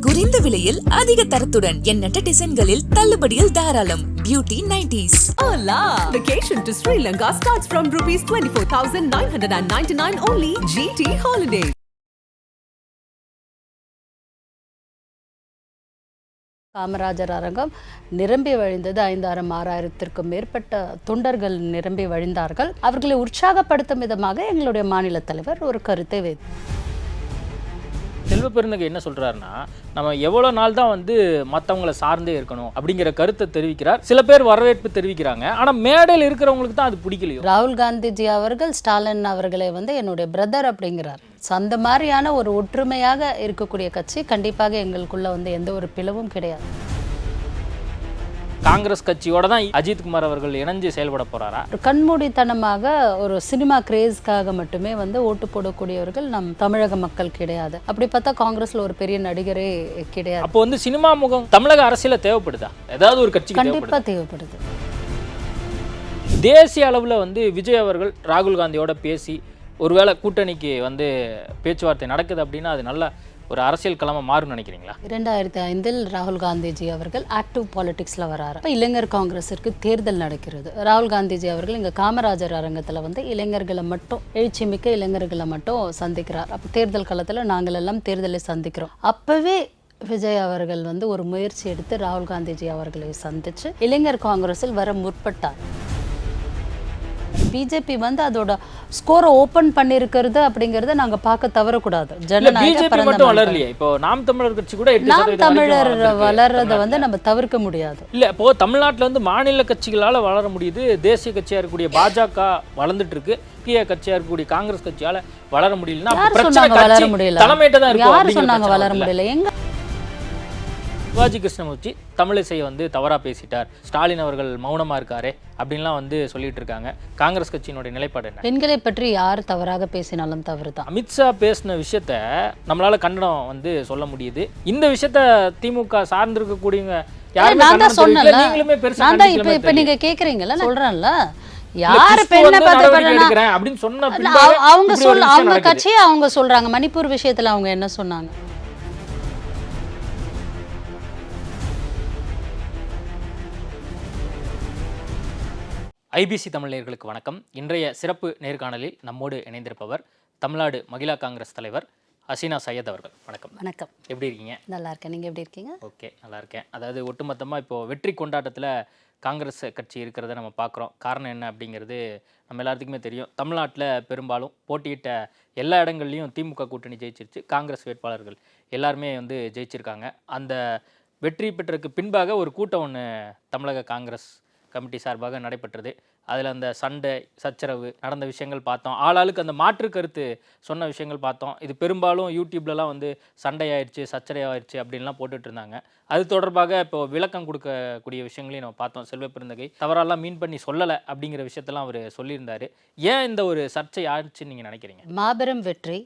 குறைந்த விலையில் அதிக தரத்துடன் எண்ணற்ற டிசைன்களில் தள்ளுபடியில் தாராளம். Beauty 90s. Hola! Vacation to Sri Lanka starts from rupees 24,999 only. GT Holiday. Kamarajar அரங்கம் நிரம்பி வழிந்தது. 5,000-6,000 மேற்பட்ட தொண்டர்கள் நிரம்பி வழிந்தார்கள். அவர்களை உற்சாகப்படுத்தும் விதமாக எங்களுடைய மாநில தலைவர் ஒரு கருத்தை வைத்தார். செல்வ பெருந்தகை என்ன சொல்றாருன்னா, நம்ம எவ்வளோ நாள் தான் மற்றவங்களை சார்ந்தே இருக்கணும் அப்படிங்கிற கருத்தை தெரிவிக்கிறார். சில பேர் வரவேற்பு தெரிவிக்கிறாங்க, ஆனால் மேடையில் இருக்கிறவங்களுக்கு தான் அது பிடிக்கலையோ. ராகுல் காந்திஜி அவர்கள் ஸ்டாலின் அவர்களை என்னுடைய பிரதர் அப்படிங்கிறார். அந்த மாதிரியான ஒரு ஒற்றுமையாக இருக்கக்கூடிய கட்சி கண்டிப்பாக எங்களுக்குள்ள எந்த ஒரு பிளவும் கிடையாது. காங்கிரஸ் கட்சியோட தான் அஜித்குமார் அவர்கள் இணைஞ்சு செயல்பட போறாரா? கண்மூடித்தனமாக ஒரு சினிமா கிரேஸ்க்காக மட்டுமே ஓட்டு போடக்கூடியவர்கள் நம் தமிழக மக்கள் கிடையாது. அப்படி பார்த்தா காங்கிரஸ்ல ஒரு பெரிய நடிகரே கிடையாது. அப்போ சினிமா முகம் தமிழக அரசியல தேவைப்படுதா? ஏதாவது ஒரு கட்சி கண்டிப்பா தேவைப்படுது. தேசிய அளவுல விஜய் அவர்கள் ராகுல் காந்தியோட பேசி ஒருவேளை கூட்டணிக்கு பேச்சுவார்த்தை நடக்குது அப்படின்னா அது நல்ல ஒரு அரசியல் களமா மாறும் நினைக்கிறீங்களா? 2005 ராகுல் காந்திஜி அவர்கள் ஆக்டிவ் பாலிடிக்ஸ்ல வராரு. இளைஞர் காங்கிரஸிற்கு தேர்தல் நடக்கிறது. ராகுல் காந்திஜி அவர்கள் இங்க காமராஜர் அரங்கத்துல இளைஞர்களை மட்டும், எழுச்சிமிக்க இளைஞர்களை மட்டும் சந்திக்கிறார். அப்ப தேர்தல் காலத்துல நாங்கள் எல்லாம் தேர்தலை சந்திக்கிறோம். அப்பவே விஜய் அவர்கள் ஒரு முயற்சி எடுத்து ராகுல் காந்திஜி அவர்களை சந்திச்சு இளைஞர் காங்கிரஸில் வர முற்பட்டார். பிஜேபி அதோட ஸ்கோரை ஓபன் பண்ணிருக்கிறது அப்படிங்கறத நாங்க பார்க்க தவறக்கூடாது. நாம் தமிழர் கட்சி கூட நாம் தமிழர் வளர்றத நம்ம தவிர்க்க முடியாது. இல்ல இப்போ தமிழ்நாட்டுல மாநில கட்சிகளால வளர முடியுது. தேசிய கட்சியா இருக்கக்கூடிய பாஜக வளர்ந்துட்டு இருக்கு. முக்கிய கட்சியா இருக்கக்கூடிய காங்கிரஸ் கட்சியால வளர முடியலன்னா வளர முடியல. தலைமையிட்ட தான் இருக்கு. யார் சொன்னாங்க வளர முடியல? எங்க சிவாஜி கிருஷ்ணமூர்த்தி தமிழிசையை தவறா பேசிட்டார், ஸ்டாலின் அவர்கள் மௌனமா இருக்காரு அப்படின்லாம் சொல்லிட்டு இருக்காங்க. காங்கிரஸ் கட்சியினுடைய நிலைப்பாடு என்ன? பெண்களை பற்றி யார் தவறாக பேசினாலும் தவறுதான். அமித்ஷா பேசின விஷயத்த நம்மளால கண்டனம் சொல்ல முடியுது. இந்த விஷயத்த திமுக சார்ந்திருக்கக்கூடியவங்க இப்ப நீங்க கேக்குறீங்கல்ல, சொல்றேன்ல, யாரு பெண்ணை அப்படின்னு சொன்ன அவங்க கட்சியை அவங்க சொல்றாங்க. மணிப்பூர் விஷயத்துல அவங்க என்ன சொன்னாங்க? ஐபிசி தமிழ் நேயர்களுக்கு வணக்கம். இன்றைய சிறப்பு நேர்காணலில் நம்மோடு இணைந்திருப்பவர் தமிழ்நாடு மகிழா காங்கிரஸ் தலைவர் ஹசீனா சையத் அவர்கள். வணக்கம். வணக்கம். எப்படி இருக்கீங்க? நல்லா இருக்கேன். நீங்க எப்படி இருக்கீங்க? ஓகே, நல்லா இருக்கேன். அதாவது ஒட்டுமொத்தமாக இப்போ வெற்றி கொண்டாட்டத்தில் காங்கிரஸ் கட்சி இருக்கிறத நம்ம பார்க்குறோம். காரணம் என்ன அப்படிங்கிறது நம்ம எல்லாத்துக்குமே தெரியும். தமிழ்நாட்டில் பெரும்பாலும் போட்டியிட்ட எல்லா இடங்கள்லையும் திமுக கூட்டணி ஜெயிச்சிருச்சு. காங்கிரஸ் வேட்பாளர்கள் எல்லாருமே ஜெயிச்சிருக்காங்க. அந்த வெற்றி பெற்றதுக்கு பின்பாக ஒரு கூட்டம் ஒன்று தமிழக காங்கிரஸ் கமிட்டி சார்பாக நடைபெற்றது. அதில் அந்த சண்டை சச்சரவு நடந்த விஷயங்கள் பார்த்தோம். ஆளாளுக்கு அந்த மாற்று கருத்து சொன்ன விஷயங்கள் பார்த்தோம். இது பெரும்பாலும் யூடியூப்லலாம் சண்டையாயிடுச்சு, சச்சரவாயிடுச்சு அப்படின்லாம் போட்டுட்டு இருந்தாங்க. அது தொடர்பாக இப்போ விளக்கம் கொடுக்கக்கூடிய விஷயங்களையும் நம்ம பார்த்தோம். செல்வ பெருந்தகை தவறாலாம் மீன் பண்ணி சொல்லலை அப்படிங்கிற விஷயத்தெல்லாம் அவர் சொல்லியிருந்தார். ஏன் இந்த ஒரு சர்ச்சை ஆயிடுச்சுன்னு நீங்கள் நினைக்கிறீங்க? மாபெரும் வெற்றி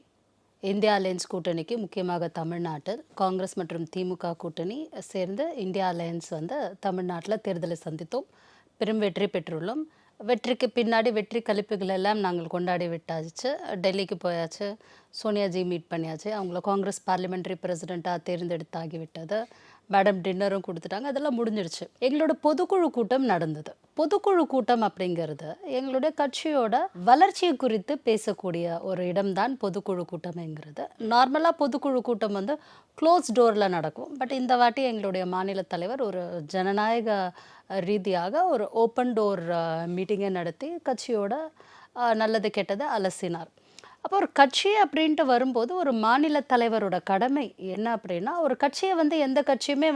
இந்தியா அலையன்ஸ் கூட்டணிக்கு, முக்கியமாக தமிழ்நாட்டில் காங்கிரஸ் மற்றும் திமுக கூட்டணி சேர்ந்து இந்தியா அலையன்ஸ் தமிழ்நாட்டில் தேர்தலை சந்தித்தோம். பெரும் வெற்றி பெற்றுள்ளோம். வெற்றிக்கு பின்னாடி வெற்றி கழிப்புகள் எல்லாம் நாங்கள் கொண்டாடி விட்டாச்சு. டெல்லிக்கு போயாச்சு, சோனியாஜி மீட் பண்ணியாச்சு, அவங்கள காங்கிரஸ் பார்லிமெண்ட்ரி பிரசிடெண்ட்டாக தேர்ந்தெடுத்தாகிவிட்டது. மேடம் டின்னரும் கொடுத்துட்டாங்க. அதெல்லாம் முடிஞ்சிடுச்சு. எங்களோட பொதுக்குழு கூட்டம் நடந்தது. பொதுக்குழு கூட்டம் அப்படிங்கிறது எங்களுடைய கட்சியோட வளர்ச்சியை குறித்து பேசக்கூடிய ஒரு இடம்தான் பொதுக்குழு கூட்டம்ங்கிறது. நார்மலாக பொதுக்குழு கூட்டம் க்ளோஸ் டோரில் நடக்கும். பட் இந்த வாட்டி எங்களுடைய மாநில தலைவர் ஒரு ஜனநாயக ரீதியாக ஒரு ஓப்பன் டோர் மீட்டிங்கை நடத்தி கட்சியோட நல்லது கெட்டதை அலசினார். அப்போ ஒரு கட்சி அப்படின்ட்டு வரும்போது ஒரு மாநில தலைவரோட கடமை என்ன அப்படின்னா, ஒரு கட்சியை எந்த கட்சியுமே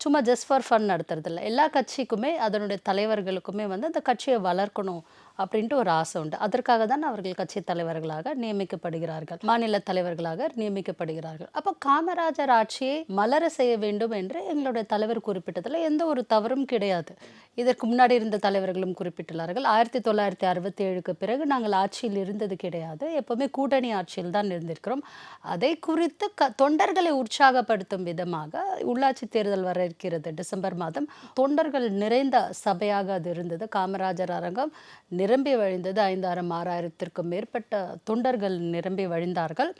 சும்மா ஜஸ்ட் ஃபார் ஃபன் நடத்துறதில்ல. எல்லா கட்சிக்குமே அதனுடைய தலைவர்களுக்குமே அந்த கட்சியை வளர்க்கணும் அப்படின்ட்டு ஒரு ஆசை உண்டு. அதற்காக தான் அவர்கள் கட்சி தலைவர்களாக நியமிக்கப்படுகிறார்கள், மாநில தலைவர்களாக நியமிக்கப்படுகிறார்கள். அப்போ காமராஜர் ஆட்சியை மலர செய்ய வேண்டும் என்று எங்களுடைய தலைவர் குறிப்பிட்டதில் எந்த ஒரு தவறும் கிடையாது. இதற்கு முன்னாடி இருந்த தலைவர்களும் குறிப்பிட்டுள்ளார்கள். 1967க்கு பிறகு நாங்கள் ஆட்சியில் இருந்தது கிடையாது. எப்பவுமே கூட்டணி ஆட்சியில் தான் இருந்திருக்கிறோம். அதை குறித்து தொண்டர்களை உற்சாகப்படுத்தும் விதமாக உள்ளாட்சி தேர்தல் வர இருக்கிறது டிசம்பர் மாதம். தொண்டர்கள் நிறைந்த சபையாக அது இருந்தது. காமராஜர் அரங்கம் நிரம்பி வழிந்தது. 5,000-6,000 மேற்பட்ட தொண்டர்கள் நிரம்பி வழிந்தார்கள்.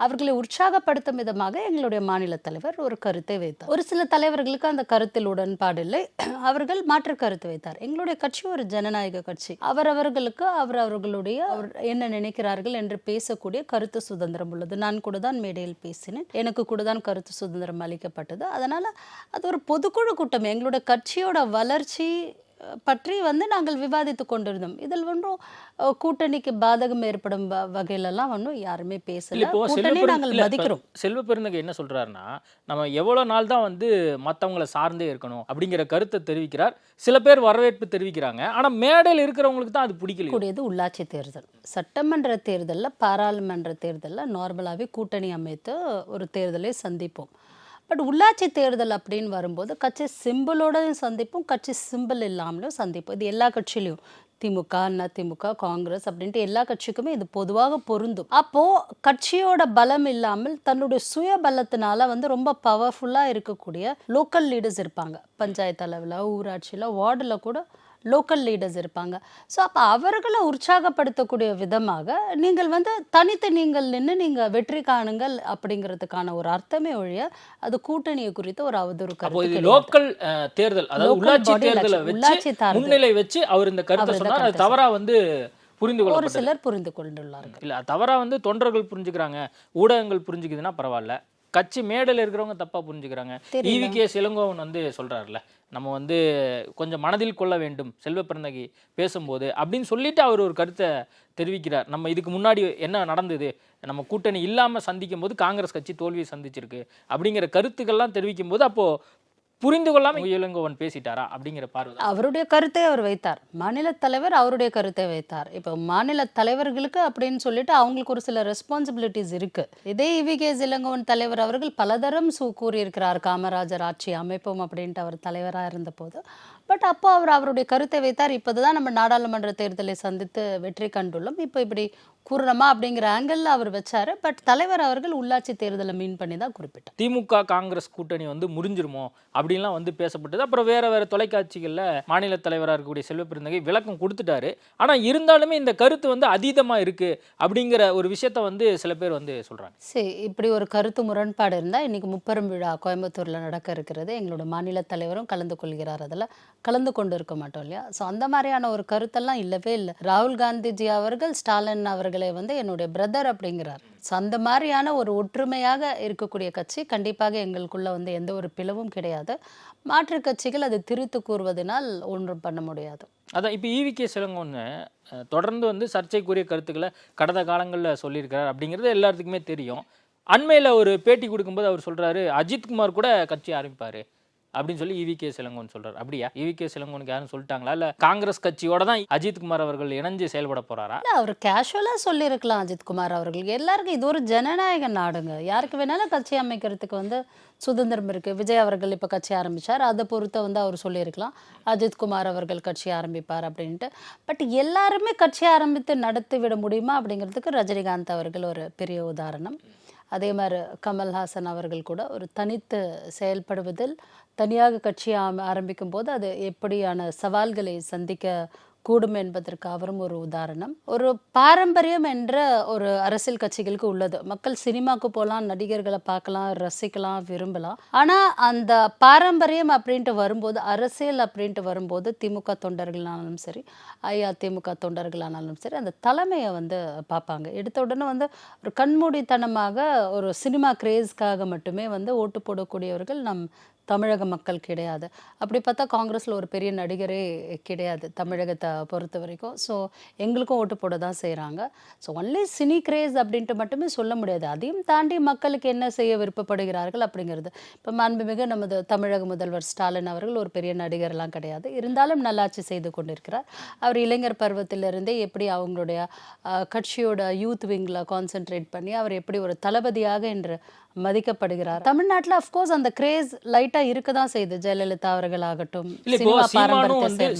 அவர்களை உற்சாகப்படுத்தும் விதமாக எங்களுடைய மாநில தலைவர் ஒரு கருத்தை வைத்தார். ஒரு சில தலைவர்களுக்கு அந்த கருத்தில் உடன்பாடு இல்லை, அவர்கள் மாற்று கருத்து வைத்தார். எங்களுடைய கட்சி ஒரு ஜனநாயக கட்சி, அவரவர்களுக்கு அவர்களுடைய என்ன நினைக்கிறார்கள் என்று பேசக்கூடிய கருத்து சுதந்திரம் உள்ளது. நான் கூட தான் மேடையில் பேசினேன், எனக்கு கூட தான் கருத்து சுதந்திரம் அளிக்கப்பட்டது. அதனால அது ஒரு பொதுக்குழு கூட்டம், எங்களுடைய கட்சியோட வளர்ச்சி பற்றி நாங்கள் விவாதித்து கொண்டிருந்தோம். இதில் ஒன்றும் கூட்டணிக்கு பாதகம் ஏற்படும் வகையிலெல்லாம் ஒன்றும் யாருமே பேசல. கூட்டணி நாங்கள் மதிக்கிறோம். செல்வ பெருந்தகை என்ன சொல்றாருன்னா, நம்ம எவ்வளவு நாள் தான் மற்றவங்களை சார்ந்தே இருக்கணும் அப்படிங்கிற கருத்தை தெரிவிக்கிறார். சில பேர் வரவேற்பு தெரிவிக்கிறாங்க, ஆனா மேடையில் இருக்கிறவங்களுக்கு தான் அது பிடிக்கல. கூடியது உள்ளாட்சி தேர்தல், சட்டமன்ற தேர்தலில், பாராளுமன்ற தேர்தலில் நார்மலாகவே கூட்டணி அமைத்து ஒரு தேர்தலை சந்திப்போம். பட் உள்ளாட்சி தேர்தல் அப்படின்னு வரும்போது கட்சி சிம்பிளோடையும் சந்திப்போம், கட்சி சிம்பிள் இல்லாமலும் சந்திப்போம். இது எல்லா கட்சியிலையும், திமுக, அதிமுக, காங்கிரஸ் அப்படின்ட்டு எல்லா கட்சிக்குமே இது பொதுவாக பொருந்தும். அப்போ கட்சியோட பலம் இல்லாமல் தன்னுடைய சுய பலத்தினால ரொம்ப பவர்ஃபுல்லா இருக்கக்கூடிய லோக்கல் லீடர்ஸ் இருப்பாங்க. பஞ்சாயத்து அளவில், ஊராட்சியில், வார்டில் கூட லோக்கல் லீடர்ஸ் இருப்பாங்க. ஸோ அப்போ அவர்களை உற்சாகப்படுத்தக்கூடிய விதமாக நீங்கள் தனித்து நீங்கள் நின்று நீங்கள் வெற்றி காணுங்கள் அப்படிங்கிறதுக்கான ஒரு அர்த்தமே ஒழிய அது கூட்டணியை குறித்து ஒரு அவதூறு கருத்து. லோக்கல் தேர்தல், அதாவது உள்ளாட்சி தேர்தலை வச்சு முன்னிலை வச்சு அவர் இந்த கருத்தை சொன்னார். அது தவறா புரிந்து கொள்ள ஒரு சிலர் புரிந்து கொண்டுள்ளார்கள். இல்ல தவறா தொண்டர்கள் புரிஞ்சுக்கிறாங்க, ஊடகங்கள் புரிஞ்சுக்குதுன்னா பரவாயில்ல, கட்சி மேடையில் இருக்கிறவங்க தப்பா புரிஞ்சுக்கிறாங்க. EVKS இளங்கோவன் சொல்றாருல, நம்ம கொஞ்சம் மனதில் கொள்ள வேண்டும் செல்வ பெருந்தகை பேசும்போது அப்படின்னு சொல்லிட்டு அவர் ஒரு கருத்தை தெரிவிக்கிறார். நம்ம இதுக்கு முன்னாடி என்ன நடந்தது, நம்ம கூட்டணி இல்லாம சந்திக்கும் போது காங்கிரஸ் கட்சி தோல்வியை சந்திச்சிருக்கு அப்படிங்கிற கருத்துக்கள்லாம் தெரிவிக்கும் போது அப்போ புரிந்து கொள்ளாம இளங்கோவன் பேசிட்டாரா அப்படிங்கிற பார்வை. அவருடைய கருத்தை அவர் வைத்தார், மாநில தலைவர் அவருடைய கருத்தை வைத்தார். இப்போ மாநில தலைவர்களுக்கு அப்படின்னு சொல்லிட்டு அவங்களுக்கு ஒரு சில ரெஸ்பான்சிபிலிட்டிஸ் இருக்கு. இதே EVKS இளங்கோவன் தலைவர் அவர்கள் பலதரம் கூறியிருக்கிறார், காமராஜர் ஆட்சி அமைப்போம் அப்படின்ட்டு அவர் தலைவராக இருந்த போது. பட் அப்போ அவர் அவருடைய கருத்தை வைத்தார். இப்போதான் நம்ம நாடாளுமன்ற தேர்தலை சந்தித்து வெற்றி கண்டுள்ளோம், இப்போ இப்படி கூறணுமா அப்படிங்கிற ஆங்கிள் அவர் வச்சாரு. பட் தலைவர் அவர்கள் உள்ளாட்சி தேர்தலை மீன் பண்ணி தான் குறிப்பிட்டார். திமுக காங்கிரஸ் கூட்டணி முறிஞ்சிருமோ அப்படின்லாம் பேசப்பட்டது. அப்புறம் வேற தொலைக்காட்சிகள்ல மாநில தலைவராக இருக்கக்கூடிய செல்வ பெருந்தகை விளக்கம் கொடுத்துட்டாரு. ஆனா இருந்தாலுமே இந்த கருத்து அதீதமா இருக்கு அப்படிங்கிற ஒரு விஷயத்த சில பேர் சொல்றாங்க. சரி, இப்படி ஒரு கருத்து முரண்பாடு இருந்தா இன்னைக்கு முப்பெரும் விழா கோயம்புத்தூர்ல நடக்க இருக்கிறது. எங்களோட மாநில தலைவரும் கலந்து கொள்கிறார், அதில் கலந்து கொண்டு இருக்க மாட்டோம் இல்லையா? ஸோ அந்த மாதிரியான ஒரு கருத்தெல்லாம் இல்லவே இல்லை. ராகுல் காந்திஜி அவர்கள் ஸ்டாலின் அவர்களை என்னுடைய பிரதர் அப்படிங்கிறார். ஸோ அந்த மாதிரியான ஒரு ஒற்றுமையாக இருக்கக்கூடிய கட்சி, கண்டிப்பாக எங்களுக்குள்ள எந்த ஒரு பிளவும் கிடையாது. மாற்று கட்சிகள் அது திரித்து கூறுவதனால் ஒன்றும் பண்ண முடியாது. அதான் இப்போ EVKS இளங்கோவன் தொடர்ந்து சர்ச்சைக்குரிய கருத்துக்களை கடந்த காலங்களில் சொல்லியிருக்கிறார் அப்படிங்கிறது எல்லாத்துக்குமே தெரியும். அண்மையில் ஒரு பேட்டி கொடுக்கும்போது அவர் சொல்றாரு, அஜித்குமார் கூட கட்சி ஆரம்பிப்பாரு அப்படின்னு சொல்லி EVKS இளங்கோவன் சொல்றாரு. அப்படியா? EVKS இளங்கோவனுக்கு யாரும் சொல்லிட்டாங்களா, இல்ல காங்கிரஸ் கட்சியோட தான் அஜித்குமார் அவர்கள் இணைஞ்சு செயல்பட போறாரா? அவர் கேஷுவலா சொல்லியிருக்கலாம். அஜித்குமார் அவர்களுக்கு எல்லாருக்கும் இது ஒரு ஜனநாயக நாடுங்க, யாருக்கு வேணாலும் கட்சி அமைக்கிறதுக்கு சுதந்திரம் இருக்கு. விஜய் அவர்கள் இப்ப கட்சி ஆரம்பிச்சார், அதை பொறுத்த அவர் சொல்லியிருக்கலாம் அஜித்குமார் அவர்கள் கட்சி ஆரம்பிப்பார் அப்படின்ட்டு. பட் எல்லாருமே கட்சி ஆரம்பித்து நடத்தி விட முடியுமா அப்படிங்கிறதுக்கு ரஜினிகாந்த் அவர்கள் ஒரு பெரிய உதாரணம். அதே மாதிரி கமல்ஹாசன் அவர்கள் கூட ஒரு தனித்து செயல்படுவதில், தனியாக கட்சி ஆரம்பிக்கும் போது அது எப்படியான சவால்களை சந்திக்க கூடும் என்பதற்கு அவரும் ஒரு உதாரணம். ஒரு பாரம்பரியம் என்ற ஒரு அரசியல் கட்சிகளுக்கு உள்ளது. மக்கள் சினிமாவுக்கு போகலாம், நடிகர்களை பார்க்கலாம், ரசிக்கலாம், விரும்பலாம். ஆனால் அந்த பாரம்பரியம் அப்படின்ட்டு வரும்போது, அரசியல் அப்படின்ட்டு வரும்போது, திமுக தொண்டர்களானாலும் சரி, அதிமுக தொண்டர்களானாலும் சரி, அந்த தலைமையை பார்ப்பாங்க. எடுத்த உடனே ஒரு கண்மூடித்தனமாக ஒரு சினிமா கிரேஸ்க்காக மட்டுமே ஓட்டு போடக்கூடியவர்கள் நம் தமிழக மக்கள் கிடையாது. அப்படி பார்த்தா காங்கிரஸில் ஒரு பெரிய நடிகரே கிடையாது தமிழகத்தை பொறுத்த வரைக்கும். ஸோ எங்களுக்கும் ஓட்டு போட தான் செய்கிறாங்க. ஸோ ஒன்லி சினி கிரேஸ் அப்படின்ட்டு மட்டுமே சொல்ல முடியாது. அதையும் தாண்டி மக்களுக்கு என்ன செய்ய விருப்பப்படுகிறார்கள் அப்படிங்கிறது. இப்போ மாண்புமிகு நமது தமிழக முதல்வர் ஸ்டாலின் அவர்கள் ஒரு பெரிய நடிகர்லாம் கிடையாது, இருந்தாலும் நல்லாட்சி செய்து கொண்டிருக்கிறார். அவர் இளைஞர் பருவத்திலிருந்தே எப்படி அவங்களுடைய கட்சியோட யூத் விங்கில் கான்சென்ட்ரேட் பண்ணி அவர் எப்படி ஒரு தளபதியாக என்று மதிக்கப்படுகிறார். தமிழ்நாட்டில் அஃப்கோர்ஸ் அந்த கிரேஸ் லைட்டா இருக்கதான் செய்யுது. ஜெயலலிதா அவர்கள் ஆகட்டும்,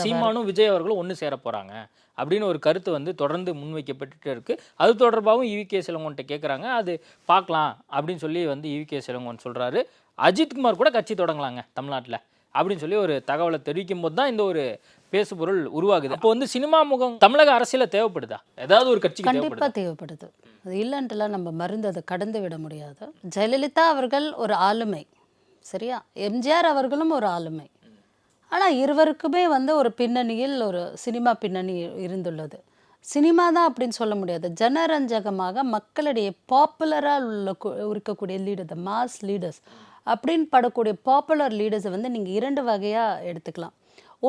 சீமானும் விஜய் அவர்களும் ஒன்று சேர போறாங்க அப்படின்னு ஒரு கருத்து தொடர்ந்து முன்வைக்கப்பட்டு இருக்கு. அது தொடர்பாகவும் EVKS இளங்கோவன்கிட்ட கேட்குறாங்க. அது பார்க்கலாம் அப்படின்னு சொல்லி EVKS இளங்கோவன் சொல்றாரு. அஜித்குமார் கூட கட்சி தொடங்கலாங்க தமிழ்நாட்டில் அப்படின்னு சொல்லி ஒரு தகவலை தெரிவிக்கும் போது தான் இந்த ஒரு பேசுபொருள் உருவாகுது. அப்போ வந்து சினிமா முகம் தமிழக அரசியல தேவைப்படுதா? ஏதாவது ஒரு கட்சிக்கு கண்டிப்பாக தேவைப்படுது. அது இல்லைன்ட்டுலாம் நம்ம மருந்து அதை கடந்து விட முடியாது. ஜெயலலிதா அவர்கள் ஒரு ஆளுமை, சரியா? எம்ஜிஆர் அவர்களும் ஒரு ஆளுமை. ஆனால் இருவருக்குமே வந்து ஒரு பின்னணியில் ஒரு சினிமா பின்னணி இருந்துள்ளது. சினிமா தான் அப்படின்னு சொல்ல முடியாது. ஜனரஞ்சகமாக மக்களிடையே பாப்புலராக இருக்கக்கூடிய லீடர், த மாஸ் லீடர்ஸ் அப்படின்னு படக்கூடிய பாப்புலர் லீடர்ஸை வந்து நீங்கள் 2 வகையாக எடுத்துக்கலாம்.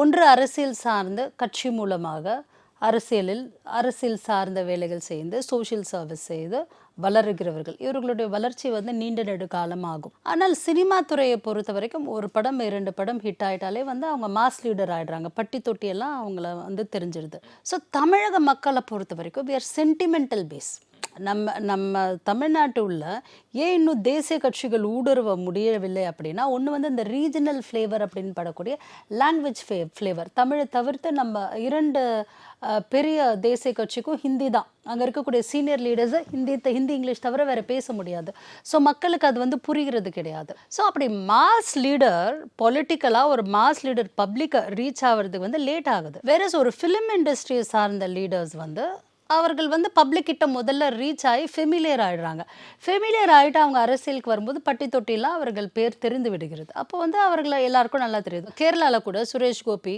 ஒன்று அரசியல் சார்ந்து கட்சி மூலமாக அரசியல் சார்ந்த வேலைகள் செய்து சோஷியல் சர்வீஸ் செய்து வளருகிறவர்கள். இவர்களுடைய வளர்ச்சி வந்து நீண்ட நெடு காலமாகும். ஆனால் சினிமா துறையை பொறுத்த வரைக்கும் ஒரு படம் 2 படம் ஹிட் ஆகிட்டாலே வந்து அவங்க மாஸ் லீடர் ஆகிடுறாங்க. பட்டி தொட்டியெல்லாம் அவங்கள வந்து தெரிஞ்சிடுது. ஸோ தமிழக மக்களை பொறுத்த வரைக்கும் வி ஆர் சென்டிமெண்டல் பேஸ். நம்ம தமிழ்நாட்டு உள்ள ஏன் இன்னும் தேசிய கட்சிகள் ஊடுருவ முடியவில்லை அப்படின்னா, ஒன்று வந்து இந்த ரீஜனல் ஃப்ளேவர் அப்படின்னு படக்கூடிய லாங்குவேஜ் ஃப்ளேவர். தமிழை தவிர்த்து நம்ம 2 பெரிய தேசிய கட்சிக்கும் ஹிந்தி தான். அங்கே இருக்கக்கூடிய சீனியர் லீடர்ஸை ஹிந்தி இங்கிலீஷ் தவிர வேறு பேச முடியாது. ஸோ மக்களுக்கு அது வந்து புரிகிறது கிடையாது. ஸோ அப்படி மாஸ் லீடர் பொலிட்டிக்கலாக ஒரு மாஸ் லீடர் பப்ளிக்கை ரீச் ஆகிறதுக்கு வந்து லேட் ஆகுது. வேற ஒரு ஃபிலிம் இண்டஸ்ட்ரியை சார்ந்த லீடர்ஸ் வந்து அவர்கள் வந்து பப்ளிக் கிட்ட முதல்ல ரீச் ஆகி ஃபெமிலியர் ஆகிடுறாங்க. ஃபெமிலியர் ஆகிட்டு அவங்க அரசியலுக்கு வரும்போது பட்டி தொட்டிலாம் அவர்கள் பேர் தெரிந்து விடுகிறது. அப்போ வந்து அவர்களை எல்லாருக்கும் நல்லா தெரியுது. கேரளாவில் கூட சுரேஷ் கோபி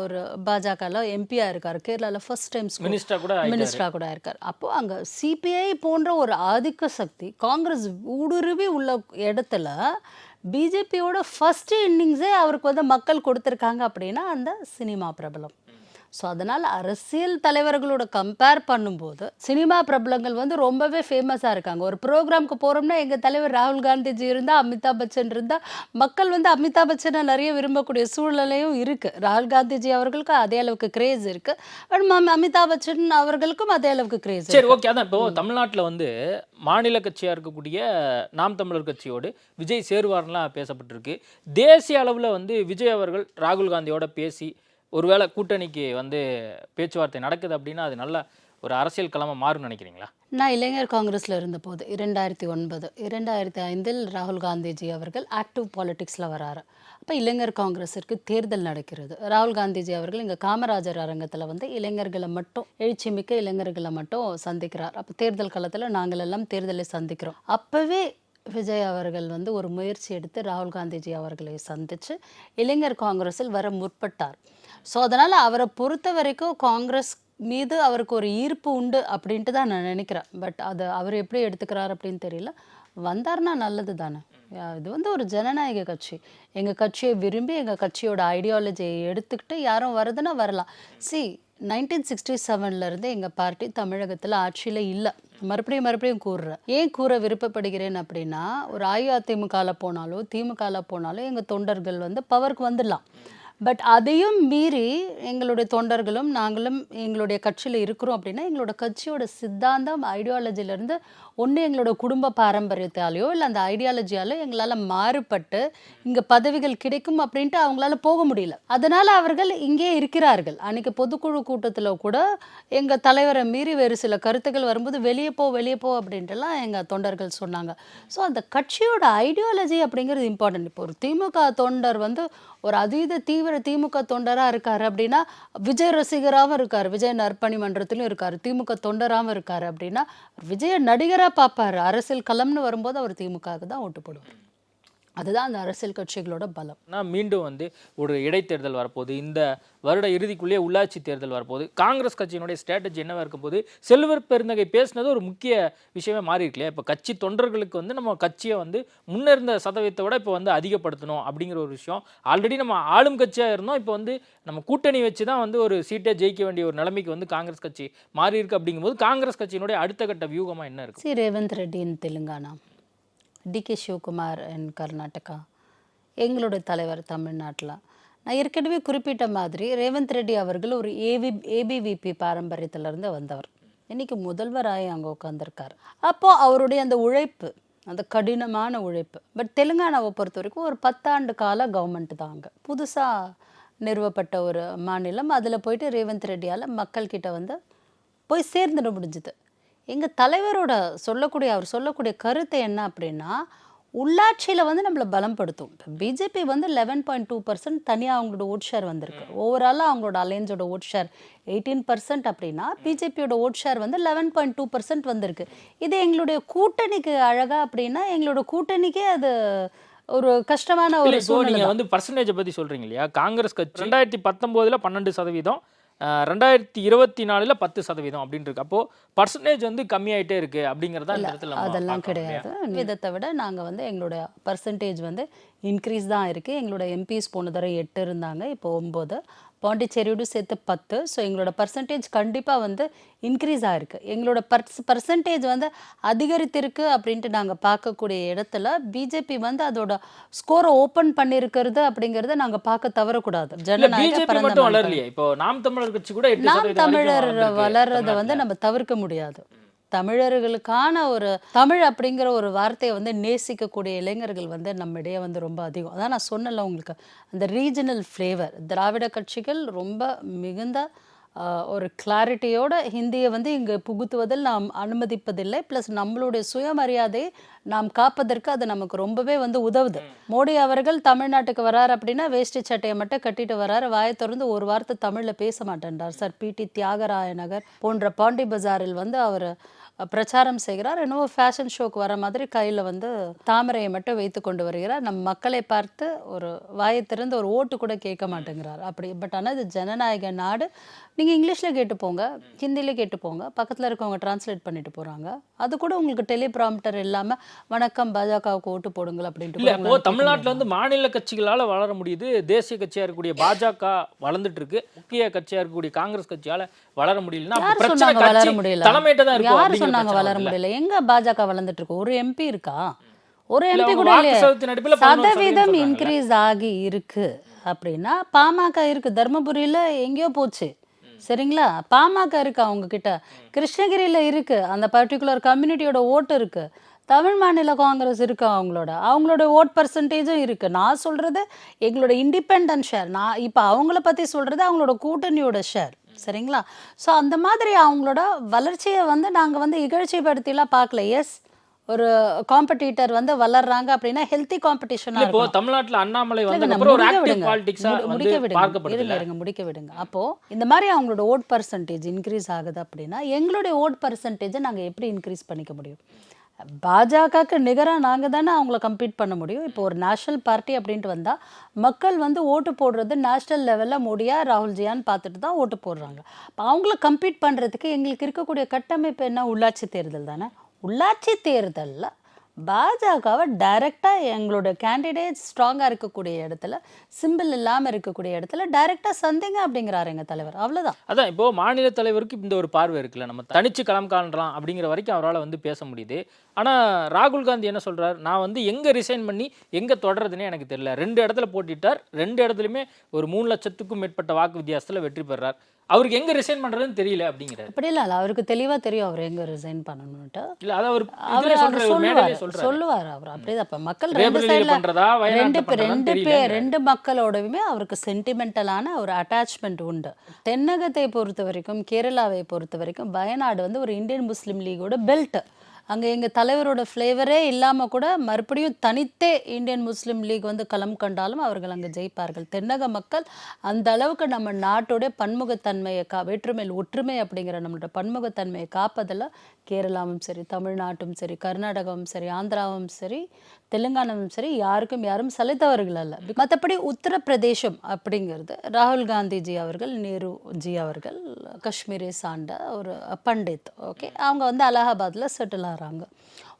ஒரு பாஜகவில் எம்பியாக இருக்கார். கேரளாவில் ஃபர்ஸ்ட் டைம் மினிஸ்டராக கூட இருக்கார். அப்போது அங்கே சிபிஐ போன்ற ஒரு ஆதிக்க சக்தி காங்கிரஸ் ஊடுருவி உள்ள இடத்துல பிஜேபியோட ஃபர்ஸ்ட் இன்னிங்ஸே அவருக்கு வந்து மக்கள் கொடுத்துருக்காங்க அப்படின்னா அந்த சினிமா பிரபலம். ஸோ அதனால் அரசியல் தலைவர்களோட கம்பேர் பண்ணும்போது சினிமா பிரபலங்கள் வந்து ரொம்பவே ஃபேமஸாக இருக்காங்க. ஒரு ப்ரோக்ராமுக்கு போகிறோம்னா எங்கள் தலைவர் ராகுல் காந்திஜி இருந்தால், அமிதாப் பச்சன் இருந்தால் மக்கள் வந்து அமிதாப் பச்சனை நிறைய விரும்பக்கூடிய சூழ்நிலையும் இருக்குது. ராகுல் காந்திஜி அவர்களுக்கு அதே அளவுக்கு கிரேஸ் இருக்குது. பட் அமிதாப் பச்சன் அவர்களுக்கும் அதே அளவுக்கு கிரேஸ். சரி, ஓகே. அதான் இப்போ தமிழ்நாட்டில் வந்து மாநில கட்சியாக இருக்கக்கூடிய நாம் தமிழர் கட்சியோடு விஜய் சேருவார்லாம் பேசப்பட்டிருக்கு. தேசிய அளவில் வந்து விஜய் அவர்கள் ராகுல் காந்தியோட பேசி ஒருவேளை கூட்டணிக்கு வந்து பேச்சுவார்த்தை நடக்குது அப்படின்னா அது நல்ல ஒரு அரசியல் களமாக மாறும்னு நினைக்கிறீங்களா? நான் இளைஞர் காங்கிரஸில் இருந்தபோது 2009, 2005 ராகுல் காந்திஜி அவர்கள் ஆக்டிவ் பாலிடிக்ஸில் வராரு. அப்போ இளைஞர் காங்கிரஸிற்கு தேர்தல் நடக்கிறது. ராகுல் காந்திஜி அவர்கள் இங்கே காமராஜர் அரங்கத்தில் வந்து இளைஞர்களை மட்டும், எழுச்சிமிக்க இளைஞர்களை மட்டும் சந்திக்கிறார். அப்போ தேர்தல் காலத்தில் நாங்கள் எல்லாம் தேர்தலை சந்திக்கிறோம். அப்போவே விஜய் அவர்கள் வந்து ஒரு முயற்சி எடுத்து ராகுல் காந்திஜி அவர்களை சந்தித்து இளைஞர் காங்கிரஸில் வர முற்பட்டார். ஸோ அதனால் அவரை பொறுத்த வரைக்கும் காங்கிரஸ் மீது அவருக்கு ஒரு ஈர்ப்பு உண்டு அப்படின்ட்டு தான் நான் நினைக்கிறேன். பட் அதை அவர் எப்படி எடுத்துக்கிறார் அப்படின்னு தெரியல. வந்தார்னா நல்லது தானே. இது வந்து ஒரு ஜனநாயக கட்சி. எங்கள் கட்சியை விரும்பி எங்கள் கட்சியோட ஐடியாலஜியை எடுத்துக்கிட்டு யாரும் வருதுன்னா வரலாம். 1967 எங்கள் பார்ட்டி தமிழகத்தில் ஆட்சியில் இல்லை. மறுபடியும் கூறுறேன். ஏன் கூற விருப்பப்படுகிறேன் அப்படின்னா, ஒரு அஇஅதிமுகவில் போனாலும் திமுகவில் போனாலும் எங்கள் தொண்டர்கள் வந்து பவருக்கு வந்துடலாம். பட் அதையும் மீறி எங்களுடைய தொண்டர்களும் நாங்களும் எங்களுடைய கட்சியில் இருக்கிறோம் அப்படின்னா எங்களோட கட்சியோட சித்தாந்தம் ஐடியாலஜிலேருந்து ஒன்று எங்களோட குடும்ப பாரம்பரியத்தாலேயோ இல்லை அந்த ஐடியாலஜியாலோ எங்களால் மாறுபட்டு இங்கே பதவிகள் கிடைக்கும் அப்படின்ட்டு அவங்களால போக முடியல. அதனால் அவர்கள் இங்கே இருக்கிறார்கள். அன்றைக்கி பொதுக்குழு கூட்டத்தில் கூட எங்கள் தலைவரை மீறி வேறு சில கருத்துக்கள் வரும்போது வெளியே போ அப்படின்ட்டுலாம் எங்கள் தொண்டர்கள் சொன்னாங்க. ஸோ அந்த கட்சியோட ஐடியாலஜி அப்படிங்கிறது இம்பார்ட்டன்ட். இப்போ ஒரு திமுக தொண்டர் வந்து ஒரு அதீத தீவிர திமுக தொண்டராக இருக்கார் அப்படின்னா விஜய் ரசிகராகவும் இருக்கார், விஜய் நற்பணி மன்றத்திலும் இருக்கார், திமுக தொண்டராகவும் இருக்கார் அப்படின்னா விஜய நடிகராக பார்ப்பார். அரசியல் களம்னு வரும்போது அவர் திமுகவுக்கு தான் ஓட்டு போடுவார். அதுதான் அந்த அரசியல் கட்சிகளோட பலம். நான் மீண்டும் வந்து ஒரு இடைத்தேர்தல் வரப்போகுது, இந்த வருட இறுதிக்குள்ளேயே உள்ளாட்சி தேர்தல் வரப்போகுது. காங்கிரஸ் கட்சியினுடைய ஸ்ட்ராட்டஜி என்னவா இருக்கும் போது செல்வர் பெருந்தகை பேசினது ஒரு முக்கிய விஷயமே மாறி இருக்கலையா? இப்போ கட்சி தொண்டர்களுக்கு வந்து நம்ம கட்சியை வந்து முன்னிருந்த சதவீதத்தை விட இப்போ வந்து அதிகப்படுத்தணும் அப்படிங்கிற ஒரு விஷயம். ஆல்ரெடி நம்ம ஆளும் கட்சியாக இருந்தோம், இப்போ வந்து நம்ம கூட்டணி வச்சு தான் வந்து ஒரு சீட்டை ஜெயிக்க வேண்டிய ஒரு நிலைமைக்கு வந்து காங்கிரஸ் கட்சி மாறி இருக்கு. அப்படிங்கும்போது காங்கிரஸ் கட்சியினுடைய அடுத்த கட்ட வியூகமாக என்ன இருக்கு? ரேவந்த் ரெட்டி இன் தெலுங்கானா, டிகே சிவகுமார் இன் கர்நாடகா, எங்களுடைய தலைவர் தமிழ்நாட்டில். நான் ஏற்கனவே குறிப்பிட்ட மாதிரி ரேவந்த் ரெட்டி அவர்கள் ஒரு ஏபிவிபி பாரம்பரியத்திலிருந்து வந்தவர். இன்றைக்கி முதல்வராகி அங்கே உட்காந்துருக்கார். அப்போது அவருடைய அந்த உழைப்பு, அந்த கடினமான உழைப்பு. பட் தெலுங்கானாவை பொறுத்த வரைக்கும் ஒரு 10 ஆண்டு கால கவர்மெண்ட் தான் அங்கே புதுசாக நிறுவப்பட்ட ஒரு மாநிலம். அதில் போயிட்டு ரேவந்த் ரெட்டியால் மக்கள்கிட்ட வந்து போய் சேர்ந்துட முடிஞ்சுது. எங்கள் தலைவரோட அவர் சொல்லக்கூடிய கருத்து என்ன அப்படின்னா, உள்ளாட்சியில் வந்து நம்மளை பலப்படுத்தும். இப்போ பிஜேபி வந்து 11.2% தனியாக அவங்களோட ஓட் ஷேர் வந்திருக்கு. ஓவராலாக அவங்களோட அலையன்ஸோட ஓட் ஷேர் 18% அப்படின்னா பிஜேபியோட ஓட் ஷேர் வந்து 11.2% வந்திருக்கு. இது எங்களுடைய கூட்டணிக்கு அழகா அப்படின்னா எங்களோட கூட்டணிக்கே அது ஒரு கஷ்டமான ஒரு இப்போ நீங்க வந்து பர்சன்டேஜை பத்தி சொல்றீங்க இல்லையா? காங்கிரஸ் கட்சி 2019 12%, 2024 10% அப்படின்னு இருக்கு. அப்போ பர்சன்டேஜ் வந்து கம்மியாயிட்டே இருக்கு அப்படிங்கறத இந்த இடத்துல நம்ம அதெல்லாம் பார்க்கறோம் கிடையாது. விதத்தை விட நாங்கள் வந்து எங்களோட பர்சன்டேஜ் வந்து இன்க்ரீஸ் தான் இருக்குது. எங்களோட எம்பிஸ் போன தடவை 8 இருந்தாங்க, இப்போ 9, பாண்டிச்சேரியோடு சேர்த்து 10. ஸோ எங்களோட பர்சன்டேஜ் கண்டிப்பாக வந்து இன்க்ரீஸ் ஆகிருக்கு. எங்களோட பர்சன்டேஜ் வந்து அதிகரித்திருக்கு அப்படின்ட்டு நாங்கள் பார்க்கக்கூடிய இடத்துல பிஜேபி வந்து அதோட ஸ்கோரை ஓப்பன் பண்ணியிருக்கிறது அப்படிங்கிறத நாங்கள் பார்க்க தவறக்கூடாது. ஜனநாயக மட்டும் வளரலையே. இப்போ நாம் தமிழர் கட்சி கூட 8% நாம் தமிழர் வரைக்கும் வளர்றதை வந்து நம்ம தவிர்க்க முடியாது. தமிழர்களுக்கான ஒரு தமிழ் அப்படிங்கிற ஒரு வார்த்தையை வந்து நேசிக்கக்கூடிய இளைஞர்கள் வந்து நம்மிடையே வந்து ரொம்ப அதிகம். அதான் நான் சொன்னல உங்களுக்கு, அந்த ரீஜனல் ஃப்ளேவர் திராவிட கட்சிகள் ரொம்ப மிகுந்த ஒரு கிளாரிட்டியோட ஹிந்தியை வந்து இங்கே புகுத்துவதில் நாம் அனுமதிப்பதில்லை. ப்ளஸ் நம்மளுடைய சுயமரியாதையை நாம் காப்பதற்கு அது நமக்கு ரொம்பவே வந்து உதவுது. மோடி அவர்கள் தமிழ்நாட்டுக்கு வராரு அப்படின்னா வேஷ்டி சட்டையை மட்டும் கட்டிட்டு வராரு, வாயை திறந்து ஒரு வார்த்தை தமிழில் பேச மாட்டேன்றார். சார் பிடி தியாகராய நகர் போன்ற பாண்டி பஜாரில் வந்து அவர் பிரச்சாரம் செய்கிறார். என்னவோ ஃபேஷன் ஷோக்கு வர மாதிரி கையில் வந்து தாமரையை மட்டும் வைத்து கொண்டு வருகிறார். நம் மக்களை பார்த்து ஒரு வாயை திறந்து ஒரு ஓட்டு கூட கேட்க மாட்டேங்கிறார் அப்படி. பட் ஆனால் இது ஜனநாயக நாடு. நீங்கள் இங்கிலீஷில் கேட்டு போங்க, ஹிந்தியில் கேட்டு போங்க, பக்கத்தில் இருக்கவங்க டிரான்ஸ்லேட் பண்ணிட்டு போகிறாங்க. அது கூட உங்களுக்கு டெலிபிராம்டர் இல்லாமல் வணக்கம் பாஜகவுக்கு ஓட்டு போடுங்கள் அப்படின்ட்டு. தமிழ்நாட்டில் வந்து மாநில கட்சிகளால் வளர முடியுது, தேசிய கட்சியாக இருக்கக்கூடிய பாஜக வளர்ந்துட்டு இருக்கு, முக்கிய கட்சியாக இருக்கக்கூடிய காங்கிரஸ் கட்சியால் வளர முடியலன்னா வளர முடியல. யார் சொன்னாங்க வளர இருக்கு. முடியல? எங்க பாஜக வளர்ந்துட்டு இருக்கு? ஒரு எம்பி இருக்கா? ஒரு எம்பி கூட இல்லையே. சதவீதம் இன்க்ரீஸ் ஆகி இருக்கு அப்படின்னா பாமக இருக்கு, தர்மபுரியில எங்கேயோ போச்சு, சரிங்களா? பாமக இருக்கு அவங்க கிட்ட, கிருஷ்ணகிரியில இருக்கு, அந்த பர்டிகுலர் கம்யூனிட்டியோட ஓட்டு இருக்கு. தமிழ் மாநில காங்கிரஸ் இருக்கு, அவங்களோட ஓட் பர்சன்டேஜும் இருக்கு. நான் சொல்றது எங்களோட இண்டிபெண்டன்ட் ஷேர். நான் இப்போ அவங்கள பத்தி சொல்றது அவங்களோட கூட்டணியோட ஷேர், சரிங்களா? ஸோ அந்த மாதிரி அவங்களோட வளர்ச்சியை வந்து நாங்கள் வந்து இகழ்ச்சிப்படுத்திலாம் பார்க்கல. எஸ், ஒரு காம்படிட்டர் வந்து வளர்றாங்க அப்படின்னா ஹெல்த்தி காம்படிஷனாக இப்போ தமிழ்நாட்டில் அண்ணாமலை வந்து ஒரு ஆக்டிவ் பாலிடிக்ஸா வந்து பார்க்கப்படுது. முடிக்க விடுங்க. அப்போ இந்த மாதிரி அவங்களோட ஓட் பர்சன்டேஜ் இன்க்ரீஸ் ஆகுது அப்படின்னா எங்களுடைய ஓட் பர்சன்டேஜை நாங்கள் எப்படி இன்க்ரீஸ் பண்ணிக்க முடியும்? பாஜகவுக்கு நிகராக நாங்கள் தானே அவங்கள கம்பீட் பண்ண முடியும். இப்போ ஒரு நேஷனல் பார்ட்டி அப்படின்ட்டு வந்தால் மக்கள் வந்து ஓட்டு போடுறது நேஷ்னல் லெவலில் மோடியா ராகுல்ஜியான்னு பார்த்துட்டு தான் ஓட்டு போடுறாங்க. இப்போ அவங்கள கம்பீட் பண்ணுறதுக்கு எங்களுக்கு இருக்கக்கூடிய கட்டமைப்பு என்ன? உள்ளாட்சி தேர்தல் தானே. உள்ளாட்சி தேர்தலில் பாஜகவை டைரெக்டாக எங்களோட கேண்டிடேட் ஸ்ட்ராங்காக இருக்கக்கூடிய இடத்துல, சிம்பிள் இல்லாமல் இருக்கக்கூடிய இடத்துல டைரெக்டாக சந்திங்க அப்படிங்கிறாரு எங்கள் தலைவர். அவ்வளோதான். அதான் இப்போ மாநில தலைவருக்கு இந்த ஒரு பார்வை இருக்குல்ல, நம்ம தனிச்சு களம் காணலாம் அப்படிங்கிற வரைக்கும் அவரால் வந்து பேச முடியுது. ஆனால் ராகுல் காந்தி என்ன சொல்கிறார்? நான் வந்து எங்கே ரிசைன் பண்ணி எங்கே தொடர்றதுன்னே எனக்கு தெரியல. 2 இடத்துல போட்டிட்டார், 2 இடத்துலையுமே ஒரு 3 லட்சத்துக்கும் மேற்பட்ட வாக்கு வித்தியாசத்தில் வெற்றி பெறார். அவருக்கு எங்க ரிசைன் பண்றதுன்னு தெரியல அப்படிங்கிறாரு. அப்படி இல்ல, அவருக்கு தெளிவா தெரியும் அவர் எங்க ரிசைன் பண்ணணும்ட்டு. இல்ல அத அவர் சொல்லுவார். அவர் அப்படியே அப்ப மக்கள் ரெண்டு மக்களோடவுமே அவருக்கு சென்டிமெண்டலான ஒரு அட்டாச்மெண்ட் உண்டு. தென்னகத்தை பொறுத்த வரைக்கும், கேரளாவை பொறுத்த வரைக்கும் வயநாடு வந்து ஒரு இந்தியன் முஸ்லீம் லீகோட பெல்ட். அங்கே எங்கள் தலைவரோட ஃப்ளேவரே இல்லாமல் கூட மறுபடியும் தனித்தே இந்தியன் முஸ்லீம் லீக் வந்து களம் கண்டாலும் அவர்கள் அங்கே ஜெயிப்பார்கள். தென்னக மக்கள் அந்த அளவுக்கு நம்ம நாட்டோடைய பன்முகத்தன்மையை வேற்றுமையில் ஒற்றுமை அப்படிங்கிற நம்மளோட பன்முகத்தன்மையை காப்பதில் கேரளாவும் சரி, தமிழ்நாட்டும் சரி, கர்நாடகாவும் சரி, ஆந்திராவும் சரி, தெலுங்கானாவும் சரி, யாரும் சலைத்தவர்கள் அல்ல. மற்றபடி உத்தரப்பிரதேசம் அப்படிங்கிறது ராகுல் காந்திஜி அவர்கள், நேருஜி அவர்கள் காஷ்மீரை சார்ந்த ஒரு பண்டித். ஓகே, அவங்க வந்து அலகாபாத்தில் செட்டில் ஆகிறாங்க.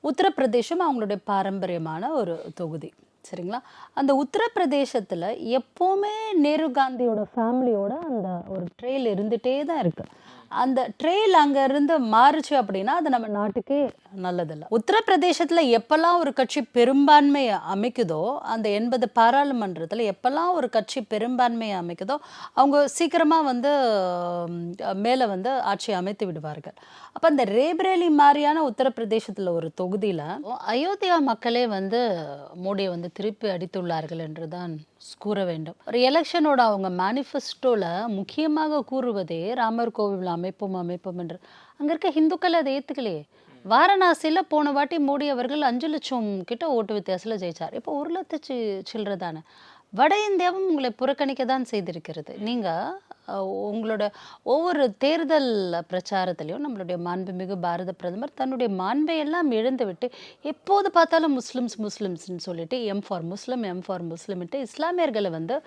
உத்தரப்பிரதேசம் அவங்களுடைய பாரம்பரியமான ஒரு தொகுதி, சரிங்களா? அந்த உத்தரப்பிரதேசத்தில் எப்போவுமே நேரு காந்தியோட ஃபேமிலியோட அந்த ஒரு ட்ரெயில் இருந்துகிட்டே தான் இருக்குது. அந்த ட்ரெயில் அங்கேருந்து மாறுச்சு அப்படின்னா அது நம்ம நாட்டுக்கே நல்லதில்லை. உத்தரப்பிரதேசத்தில் எப்போல்லாம் ஒரு கட்சி பெரும்பான்மையை அமைக்குதோ, அந்த 80 பாராளுமன்றத்தில் எப்போல்லாம் ஒரு கட்சி பெரும்பான்மையை அமைக்குதோ அவங்க சீக்கிரமாக வந்து மேலே வந்து ஆட்சி அமைத்து விடுவார்கள். அப்போ அந்த ரேபரேலி மாதிரியான உத்தரப்பிரதேசத்தில் ஒரு தொகுதியில் அயோத்தியா மக்களே வந்து மோடியை வந்து திருப்பி அடித்துள்ளார்கள் என்று தான் கூற வேண்டும். ஒரு எலெக்ஷனோட அவங்க மேனிஃபெஸ்டோவில் முக்கியமாக கூறுவதே ராமர் கோவில் அமைப்போம் என்று. அங்கே இருக்க ஹிந்துக்கள் அதை ஏற்றுக்கலையே. வாரணாசியில் போன வாட்டி மோடி அவர்கள் 5 லட்சம் கிட்ட ஓட்டு வித்தியாசத்தில் ஜெயிச்சார். இப்போ 1 லட்சத்து சில்லற தானே. வட இந்தியாவும் உங்களை புறக்கணிக்க தான் செய்திருக்கிறது. நீங்கள் உங்களோட ஒவ்வொரு தேர்தல் பிரச்சாரத்திலையும் நம்மளுடைய மாண்புமிகு பாரத பிரதமர் தன்னுடைய மாண்பை எல்லாம் இழந்து விட்டு எப்போது பார்த்தாலும் முஸ்லிம்ஸ்ன்னு சொல்லிட்டு எம் ஃபார் முஸ்லிம்ட்டு இஸ்லாமியர்களை வந்து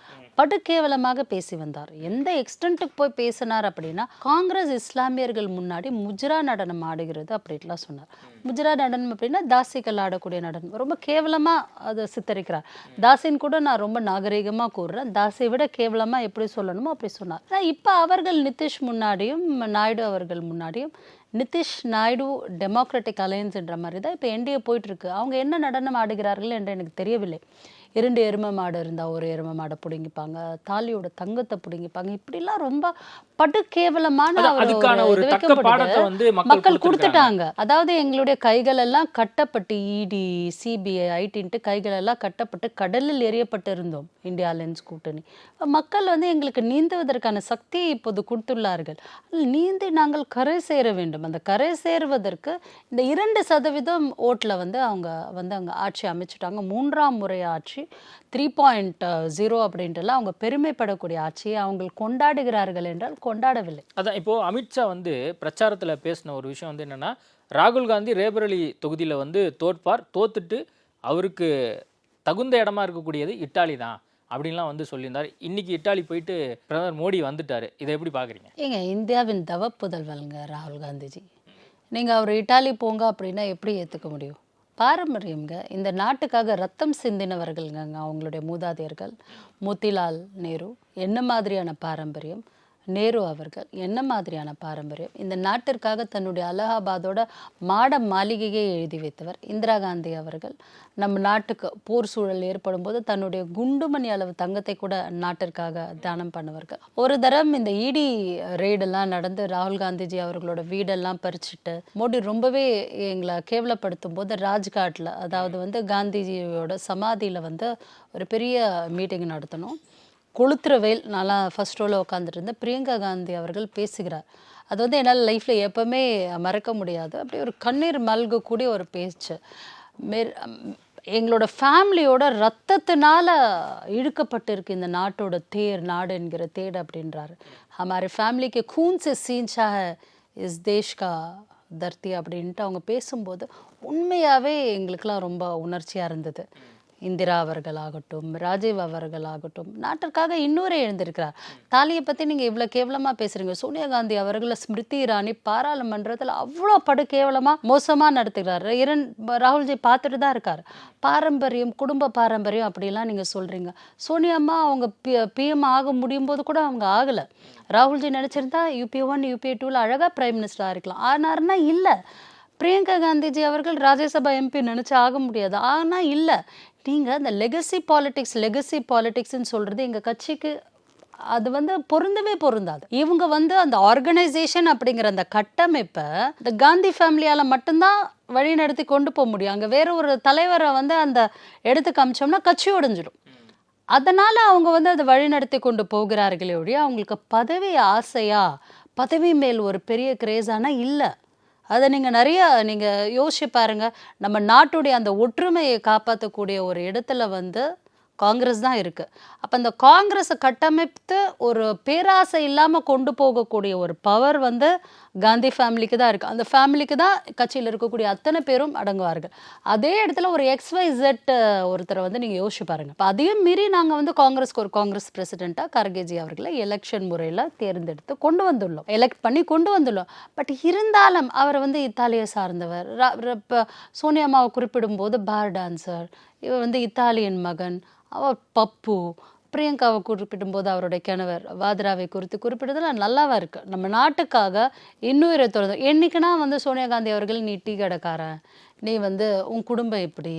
படுகேவலமாக பேசி வந்தார். எந்த எக்ஸ்டென்ட்டுக்கு போய் பேசினார் அப்படின்னா, காங்கிரஸ் இஸ்லாமியர்கள் முன்னாடி முஜ்ரா நடனம் ஆடுகிறது அப்படின்லாம் சொன்னார். முஜ்ரா நடனம் அப்படின்னா தாசிகள் ஆடக்கூடிய நடனம். ரொம்ப கேவலமாக அதை சித்தரிக்கிறார். தாசின்னு கூட நான் ரொம்ப நாகரிகமாக கூறுறேன். தாசியை விட கேவலமாக எப்படி சொல்லணுமோ அப்படி சொன்னார். இப்போ அவர்கள் நிதிஷ் முன்னாடியும் நாயுடு அவர்கள் முன்னாடியும் நிதிஷ் நாயுடு டெமோக்ராட்டிக் அலையன்ஸ்ன்ற மாதிரி தான் இப்போ என்டிஏ போயிட்டுருக்கு. அவங்க என்ன நடனம் ஆடுகிறார்கள் என்று எனக்கு தெரியவில்லை. 2 எருமை மாடு இருந்தால் ஒரு எருமை மாடை பிடுங்கிப்பாங்க, தாலியோட தங்கத்தை பிடுங்கிப்பாங்க. இப்படிலாம் ரொம்ப படுகேவலமான மக்கள் கொடுத்துட்டாங்க. அதாவது எங்களுடைய கைகள் எல்லாம் கட்டப்பட்டு இடி சிபிஐ ஐடின்ட்டு கைகள் எல்லாம் கட்டப்பட்டு கடலில் எறியப்பட்டு இருந்தோம் இந்தியா அலையன்ஸ் கூட்டணி. மக்கள் வந்து எங்களுக்கு நீந்துவதற்கான சக்தியை இப்போது கொடுத்துள்ளார்கள். நீந்தி நாங்கள் கரை சேர வேண்டும். அந்த கரை சேருவதற்கு இந்த 2% ஓட்டில் வந்து அவங்க அங்கே ஆட்சி அமைச்சிட்டாங்க. 3ஆம் முறை ஆட்சி 3.0 அப்படின்ட்டுலாம் அவங்க பெருமைப்படக்கூடிய ஆட்சியை அவங்க கொண்டாடுகிறார்கள் என்றால் கொண்டாடவில்லை. அதான் இப்போ அமித்ஷா வந்து பிரச்சாரத்தில் பேசின ஒரு விஷயம் வந்து என்னன்னா, ராகுல் காந்தி ரேபரேலி தொகுதியில் வந்து தோற்பார், தோத்துட்டு அவருக்கு தகுந்த இடமா இருக்கக்கூடியது இட்டாலி தான் அப்படின்லாம் வந்து சொல்லியிருந்தார். இன்னைக்கு இட்டாலி போயிட்டு பிரதமர் மோடி வந்துட்டாரு. இதை எப்படி பார்க்குறீங்க? ஏங்க, இந்தியாவின் தவ புதல்வருங்க ராகுல் காந்திஜி. நீங்கள் அவர் இட்டாலி போங்க அப்படின்னா எப்படி ஏற்றுக்க முடியும்? பாரம்பரியங்க. இந்த நாட்டுக்காக ரத்தம் சிந்தினவர்கள்ங்க அவங்களுடைய மூதாதையர்கள். மோத்திலால் நேரு என்ன மாதிரியான பாரம்பரியம், நேரு அவர்கள் என்ன மாதிரியான பாரம்பரியம். இந்த நாட்டிற்காக தன்னுடைய அலகாபாதோட மாட மாளிகையை எழுதி வைத்தவர். இந்திரா காந்தி அவர்கள் நம்ம நாட்டுக்கு போர் சூழல் ஏற்படும் போது தன்னுடைய குண்டுமணி அளவு தங்கத்தை கூட நாட்டிற்காக தானம் பண்ணவர்கள். ஒரு தரம் இந்த இடி ரெய்டெல்லாம் நடந்து ராகுல் காந்திஜி அவர்களோட வீடெல்லாம் பறிச்சுட்டு மோடி ரொம்பவே எங்களை கேவலப்படுத்தும் போது ராஜ்காட்டில், அதாவது வந்து காந்திஜியோட சமாதியில் வந்து ஒரு பெரிய மீட்டிங் நடத்தணும். கொளுத்துறவேல் நல்லா ஃபர்ஸ்ட் ரோவில் உட்காந்துட்டு இருந்த பிரியங்கா காந்தி அவர்கள் பேசுகிறார். அது வந்து என்னால் லைஃப்பில் எப்போவுமே மறக்க முடியாது. அப்படி ஒரு கண்ணீர் மல்கக்கூடிய ஒரு பேச்சு. எங்களோட ஃபேமிலியோட ரத்தத்தினால இழுக்கப்பட்டு இருக்கு இந்த நாட்டோட தேர், நாடு என்கிற தேர் அப்படின்றாரு. ஹமாரே ஃபேமிலிக்கு खून से सींचा है इस देश का धरती அப்படின்ட்டு அவங்க பேசும்போது உண்மையாகவே எங்களுக்கெல்லாம் ரொம்ப உணர்ச்சியாக இருந்தது. இந்திரா அவர்களாகட்டும், ராஜீவ் அவர்களாகட்டும், நாட்டிற்காக இன்னொரு எழுந்திருக்கிறார். தாலியை பற்றி நீங்கள் இவ்வளோ கேவலமாக பேசுகிறீங்க. சோனியா காந்தி அவர்களை ஸ்மிருதி இரானி பாராளுமன்றத்தில் அவ்வளோ படு கேவலமாக மோசமாக நடத்துகிறார். ராகுல்ஜி பார்த்துட்டு தான் இருக்கார். பாரம்பரியம், குடும்ப பாரம்பரியம் அப்படிலாம் நீங்கள் சொல்கிறீங்க. சோனியா அம்மா அவங்க பிஎம் ஆக முடியும் போது கூட அவங்க ஆகலை. ராகுல்ஜி நினச்சிருந்தா UP 1 UP 2 அழகாக பிரைம் மினிஸ்டராக இருக்கலாம். ஆனார்னா இல்லை. பிரியங்கா காந்திஜி அவர்கள் ராஜ்யசபா MP நினச்சி ஆக முடியாது. ஆனால் இல்லை. நீங்கள் அந்த லெகசி பாலிட்டிக்ஸ்ன்னு சொல்கிறது எங்கள் கட்சிக்கு அது வந்து பொருந்தாது. இவங்க வந்து அந்த ஆர்கனைசேஷன் அப்படிங்கிற அந்த கட்டமைப்பை இந்த காந்தி ஃபேமிலியால் மட்டும்தான் வழி நடத்தி கொண்டு போக முடியும். அங்கே வேற ஒரு தலைவரை வந்து அந்த எடுத்துக்கு அமிச்சோம்னா கட்சி உடைஞ்சிடும். அதனால் அவங்க வந்து அதை வழி நடத்தி கொண்டு போகிறார்களே ஒழிய அவங்களுக்கு பதவி ஆசையா, பதவி மேல் ஒரு பெரிய கிரேஸானா இல்லை. அதை நீங்கள் யோசிச்சு பாருங்கள். நம்ம நாட்டுடைய அந்த ஒற்றுமையை காப்பாற்றக்கூடிய ஒரு இடத்துல வந்து காங்கிரஸ் தான் இருக்குது. அப்போ அந்த காங்கிரஸை கட்டமைத்து ஒரு பேராசை இல்லாமல் கொண்டு போகக்கூடிய ஒரு பவர் வந்து காந்தி ஃபேமிலிக்கு தான் இருக்குது. அந்த ஃபேமிலிக்கு தான் கட்சியில் இருக்கக்கூடிய அத்தனை பேரும் அடங்குவார்கள். அதே இடத்துல ஒரு XYZ ஒருத்தரை வந்து நீங்கள் யோசிச்சு பாருங்கள். இப்போ அதையும் மீறி நாங்கள் வந்து காங்கிரஸ்க்கு ஒரு காங்கிரஸ் பிரசிடெண்ட்டாக கர்கேஜி அவர்களை எலெக்ஷன் முறையில் தேர்ந்தெடுத்து கொண்டு வந்துள்ளோம், எலெக்ட் பண்ணி கொண்டு வந்துள்ளோம். பட் இருந்தாலும் அவர் வந்து இத்தாலியை சார்ந்தவர். இப்போ சோனியாமாவை குறிப்பிடும்போது பார் டான்சர், இவர் வந்து இத்தாலியன் மகன், அவர் பப்பு. பிரியங்காவை குறிப்பிடும்போது அவருடைய கணவர் வாத்ராவை குறிப்பிடுறதுலாம் நல்லாவா இருக்குது. நம்ம நாட்டுக்காக இன்னுயிரை தொடர்ந்து என்றைக்குன்னா வந்து சோனியா காந்தி அவர்கள் நீ டீ கடைக்காரன், நீ வந்து உன் குடும்பம் எப்படி,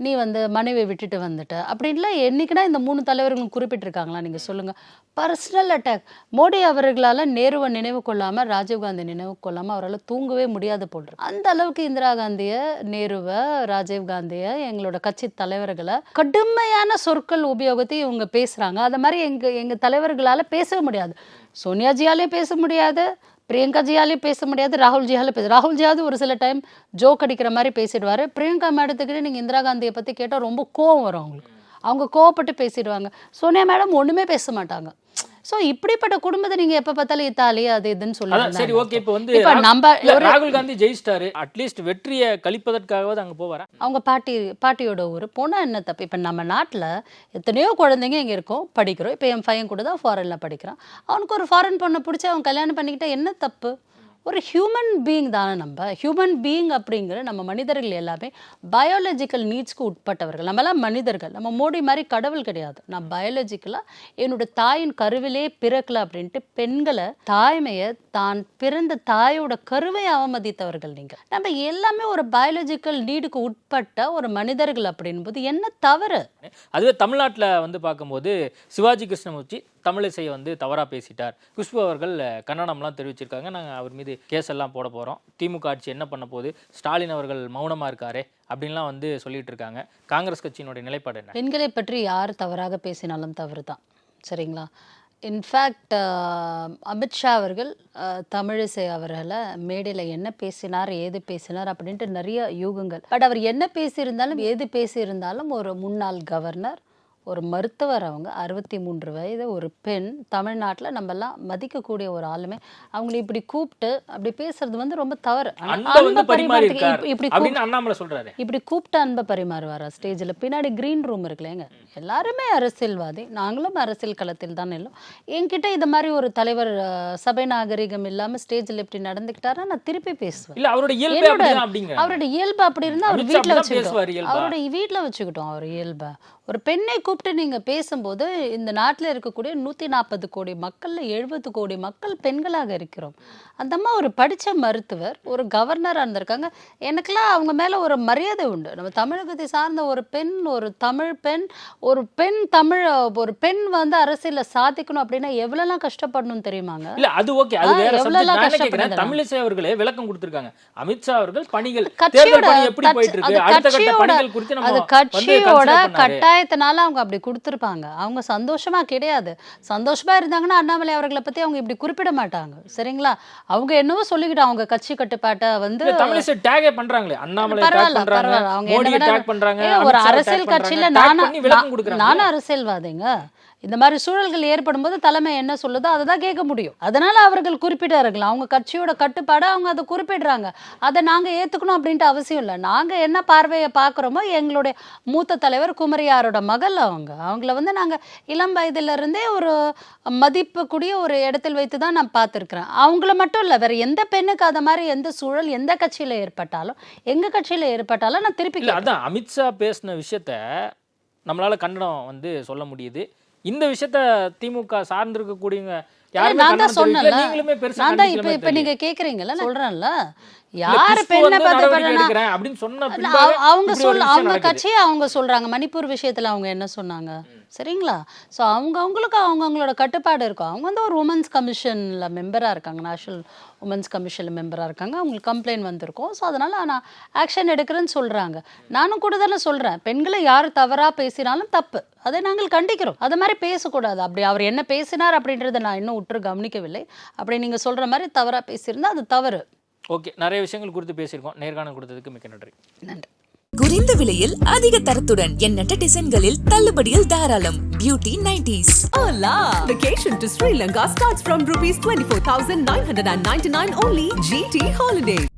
நீ வந்து மனைவியை விட்டுட்டு வந்துட்ட அப்படின்லாம் என்றைக்குன்னா இந்த 3 தலைவர்களும் குறிப்பிட்டிருக்காங்களா? நீங்கள் சொல்லுங்கள். Personal attack. மோடி அவர்களால் நேருவை நினைவு கொள்ளாமல், ராஜீவ்காந்தி நினைவு கொள்ளாமல் அவரால் தூங்கவே முடியாது போல். அந்த அளவுக்கு இந்திரா காந்தியை, நேருவை, ராஜீவ்காந்தியை, எங்களோட கட்சி தலைவர்களை கடுமையான சொற்கள் உபயோகத்தை இவங்க பேசுகிறாங்க. அது மாதிரி எங்கள் தலைவர்களால் பேசவே முடியாது. சோனியாஜியாலே பேச முடியாது, பிரியங்காஜியாலே பேச முடியாது, ராகுல்ஜியால ராகுல்ஜியாவது ஒரு சில டைம் ஜோக் அடிக்கிற மாதிரி பேசிடுவாரு. பிரியங்கா மேடத்துக்கிட்ட நீங்கள் இந்திரா காந்தியை பற்றி கேட்டால் ரொம்ப கோவம் வரும் அவங்களுக்கு. அவங்க கோவப்பட்டு பேசிடுவாங்க. சோனியா மேடம் ஒன்றுமே பேச மாட்டாங்க. ஸோ இப்படிப்பட்ட குடும்பத்தை நீங்க எப்ப பார்த்தாலும் இத்தாலி அது இதுன்னு அதான் சரி, ஓகே. இப்போ வந்து இப்ப நம்ம ராகுல் காந்தி ஜெயிச்சிட்டாரு, அட்லீஸ்ட் வெற்றியை கழிப்பதற்காகவாது அங்க போவாரா? அவங்க பாட்டியோட ஊர் போனா என்ன தப்பு? இப்ப நம்ம நாட்டுல எத்தனையோ குழந்தைங்க இங்க இருக்கோம், படிக்கிறோம். இப்ப என் பையன் கூட தான் ஃபாரின்ல படிக்கிறான். அவனுக்கு ஒரு ஃபாரின் பொண்ணை பிடிச்சி அவன் கல்யாணம் பண்ணிக்கிட்டா என்ன தப்பு? ஒரு ஹியூமன் பீயிங் தானே நம்ம. ஹியூமன் பீயிங் அப்படிங்கிற நம்ம மனிதர்கள் எல்லாமே பயாலஜிக்கல் நீட்ஸ்க்கு உட்பட்டவர்கள். நம்மளாம் மனிதர்கள், நம்ம மோடி மாதிரி கடவுள் கிடையாது. நான் பயாலஜிக்கலாக என்னோட தாயின் கருவிலே பிறக்கல அப்படின்ட்டு பெண்களை தாய்மையை தான் பிறந்த தாயோட கருவை அவமதித்தவர்கள் நீங்கள். நம்ம எல்லாமே ஒரு பயாலஜிக்கல் நீடுக்கு உட்பட்ட ஒரு மனிதர்கள் அப்படின்போது என்ன தவறு? அதுவே தமிழ்நாட்டில் வந்து பார்க்கும்போது சிவாஜி கிருஷ்ணமூர்த்தி தமிழிசையை வந்து தவறாக பேசிட்டார். குஷ்பு அவர்கள் கண்டனம்லாம் தெரிவிச்சிருக்காங்க. நாங்கள் அவர் மீது கேஸ் எல்லாம் போட போகிறோம், திமுக ஆட்சி என்ன பண்ண போகுது, ஸ்டாலின் அவர்கள் மௌனமாக இருக்காரு அப்படின்லாம் வந்து சொல்லிட்டு இருக்காங்க. காங்கிரஸ் கட்சியினுடைய நிலைப்பாடு என்ன? பெண்களை பற்றி யார் தவறாக பேசினாலும் தவறு தான், சரிங்களா? இன்ஃபேக்ட் அமித்ஷா அவர்கள் தமிழிசை அவர்களை மேடையில் என்ன பேசினார் ஏது பேசினார் அப்படின்ட்டு நிறைய யூகங்கள். பட் அவர் என்ன பேசியிருந்தாலும் ஏது பேசியிருந்தாலும் ஒரு முன்னாள் கவர்னர், ஒரு மருத்துவர், அவங்க 63 வயது ஒரு பெண், தமிழ்நாட்டில் நம்மெல்லாம் மதிக்கக்கூடிய ஒரு ஆளுமே. அவங்களை இப்படி கூப்பிட்டு அப்படி பேசுறது வந்து ரொம்ப தவறு. இப்படி கூப்பிட்டு அன்பை பரிமாறுவாரா ஸ்டேஜில்? பின்னாடி கிரீன் ரூம் இருக்குல்லைங்க, எல்லாருமே அரசியல்வாதி, நாங்களும் அரசியல் களத்தில் தான் இல்லை. என்கிட்ட இது மாதிரி ஒரு தலைவர் சபை நாகரிகம் இல்லாமல் ஸ்டேஜில் இப்படி நடந்துக்கிட்டாரா நான் திருப்பி பேசுவேன். அவரோட இயல்பு அப்படி இருந்தால் அவர் வீட்டில் வச்சுக்கிட்டோம், அவரோட வீட்டில் வச்சுக்கிட்டோம் அவர் இயல்பை. ஒரு பெண்ணை கூப்பிட்டு நீங்கள் பேசும்போது இந்த நாட்டில் இருக்கக்கூடிய 140 கோடி மக்களில் 70 கோடி மக்கள் பெண்களாக இருக்கிறோம். அந்த அம்மா ஒரு படித்த மருத்துவர், ஒரு கவர்னராக இருந்திருக்காங்க. எனக்கெல்லாம் அவங்க மேலே ஒரு மரியாதை உண்டு. நம்ம தமிழகத்தை சார்ந்த ஒரு பெண், ஒரு தமிழ் பெண், ஒரு பெண் வந்து அரசியலில் சாதிக்கணும் அப்படின்னா எவ்வளோலாம் கஷ்டப்படணும் தெரியுமாங்க? இல்லை அது ஓகே, அது வேற சப்ஜெக்ட். நான் கேட்கிறேன், தமிழிசை அவர்களே விளக்கம் கொடுத்திருக்காங்க. அமித்ஷா அவர்கள் பணிகள் தேர்தல் பணி எப்படி போயிட்டு இருக்கு, அடுத்த கட்ட பணிகள் குறித்து நம்ம அது கட்சியோட கட்டாயத்தினால அவங்க அப்படி கொடுத்துருப்பாங்க. அவங்க சந்தோஷமா கிடையாது. சந்தோஷமா இருந்தாங்கன்னா அண்ணாமலை அவர்களை பத்தி அவங்க இப்படி குறிப்பிட மாட்டாங்க, சரிங்களா? அவங்க என்னவோ சொல்லிக்கிட்டு அவங்க கட்சி கட்டுப்பாட்டை வந்து தமிழிசை டேக் பண்றாங்களே, அண்ணாமலை டேக் பண்றாங்க, மோடி டேக் பண்றாங்க. ஒரு அரசியல் கட்சியில நானும் அரசியல்வாதிங்க. இந்த மாதிரி சூழல்கள் ஏற்படும் போது தலைமை என்ன சொல்லுதோ அதை தான் கேட்க முடியும். அதனால அவர்கள் குறிப்பிட்டார்கள், அவங்க கட்சியோட கட்டுப்பாடு அவங்க அதை குறிப்பிடுறாங்க. அதை நாங்கள் ஏற்றுக்கணும் அப்படின்ட்டு அவசியம் இல்லை. நாங்கள் என்ன பார்வையை பார்க்குறோமோ, எங்களுடைய மூத்த தலைவர் குமரியாரோட மகள் அவங்கள வந்து நாங்கள் இளம் வயதிலிருந்தே ஒரு மதிப்புக்கூடிய ஒரு இடத்தில் வைத்து தான் நான் பார்த்துருக்குறேன். அவங்கள மட்டும் இல்லை, வேற எந்த பெண்ணுக்கு அதை மாதிரி எந்த சூழல் எந்த கட்சியில் ஏற்பட்டாலும், எங்கள் கட்சியில் ஏற்பட்டாலும் நான் திருப்பி அதான் அமித்ஷா பேசின விஷயத்த நம்மளால கண்டனம் வந்து சொல்ல முடியுது. இந்த விஷயத்த திமுக சார்ந்திருக்கக்கூடியவங்க நான் தான் சொன்னேன்ல, நான் தான் இப்ப நீங்க கேக்குறீங்கல்ல, நான் சொல்றேன்ல, யாரு பெண்ணை அவங்க கட்சியை அவங்க சொல்றாங்க. மணிப்பூர் விஷயத்துல அவங்க என்ன சொன்னாங்க, சரிங்களா? ஸோ அவங்களுக்கு அவங்களோட கட்டுப்பாடு இருக்கும். அவங்க வந்து ஒரு உமன்ஸ் கமிஷன்ல மெம்பரா இருக்காங்க, நேஷனல் உமன்ஸ் கமிஷன்ல மெம்பரா இருக்காங்க. அவங்களுக்கு கம்ப்ளைண்ட் வந்திருக்கும். ஸோ அதனால நான் ஆக்ஷன் எடுக்கிறேன்னு சொல்றாங்க. நானும் கூட தானே சொல்றேன், பெண்களை யார் தவறா பேசினாலும் தப்பு, அதை நாங்கள் கண்டிக்கிறோம். அது மாதிரி பேசக்கூடாது. அப்படி அவர் என்ன பேசினார் அப்படின்றத நான் இன்னும் உற்று கவனிக்கவில்லை. அப்படி நீங்க சொல்ற மாதிரி தவறா பேசியிருந்தா அது தவறு. ஓகே, நிறைய விஷயங்கள் குறித்து பேசியிருக்கோம். நேர்காணல் கொடுத்ததுக்கு மிக்க நன்றி. நன்றி. குறைந்த விலையில் அதிக தரத்துடன் எண்ணற்ற டிசைன்களில் தள்ளுபடியில் தாராளம் beauty 90s. Hola! Vacation to Sri Lanka starts from rupees 24,999 only. GT Holidays.